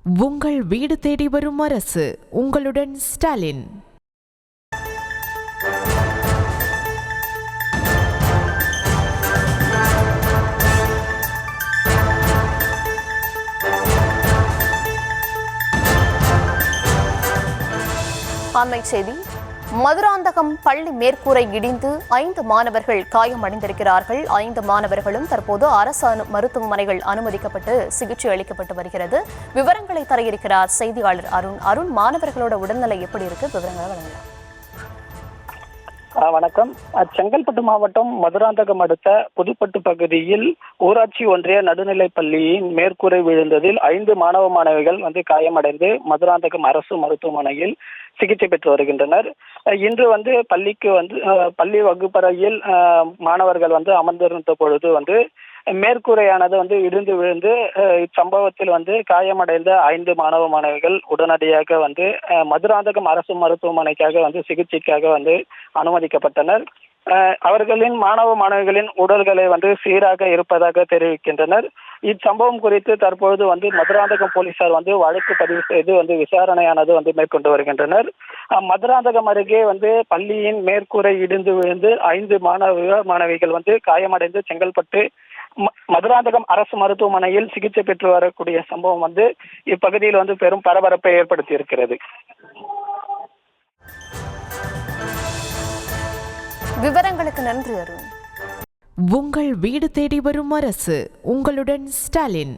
உங்கள் வீடு தேடி வரும் அரசு. உங்களுடன் ஸ்டாலின். அண்மைச் செய்தி. மதுராந்தகம் பள்ளி மேற்கூரை இடிந்து 5 மாணவர்கள் காயமடைந்திருக்கிறார்கள். 5 மாணவர்களும் தற்போது அரசு மருத்துவமனைகள் அனுமதிக்கப்பட்டு சிகிச்சை அளிக்கப்பட்டு வருகிறது. விவரங்களை தர இருக்கிறார் செய்தியாளர் அருண். அருண், மாணவர்களோட உடல்நிலை எப்படி இருக்கு? விவரங்களை வழங்கலாம். வணக்கம். செங்கல்பட்டு மாவட்டம் மதுராந்தகம் அடுத்த புதுப்பட்டு பகுதியில் ஊராட்சி ஒன்றிய நடுநிலைப் பள்ளியின் மேற்கூரை விழுந்ததில் 5 மாணவ மாணவிகள் காயமடைந்து மதுராந்தகம் அரசு மருத்துவமனையில் சிகிச்சை பெற்று வருகின்றனர். இன்று பள்ளிக்கு பள்ளி வகுப்பறையில் மாணவர்கள் அமர்ந்திருந்த பொழுது மேற்கூரையானது இடிந்து விழுந்து இச்சம்பவத்தில் காயமடைந்த 5 மாணவ மாணவிகள் உடனடியாக மதுராந்தகம் அரசு மருத்துவமனைக்காக சிகிச்சைக்காக அனுமதிக்கப்பட்டனர். அவர்களின் மாணவ மாணவிகளின் உடல்களை சீராக இருப்பதாக தெரிவிக்கின்றனர். இச்சம்பவம் குறித்து தற்பொழுது மதுராந்தகம் போலீசார் வழக்கு பதிவு செய்து விசாரணையானது மேற்கொண்டு வருகின்றனர். மதுராந்தகம் அருகே பள்ளியின் மேற்கூரை இடிந்து விழுந்து 5 மாணவிகள் காயமடைந்து செங்கல்பட்டு மதுராந்தகம் அரசு மருத்துவமனையில் சிகிச்சை பெற்று வரக்கூடிய சம்பவம் இப்பகுதியில் பெரும் பரபரப்பை ஏற்படுத்தி இருக்கிறது. விவரங்களுக்கு நன்றி அருண். உங்கள் வீடு தேடி வரும் அரசு. உங்களுடன் ஸ்டாலின்.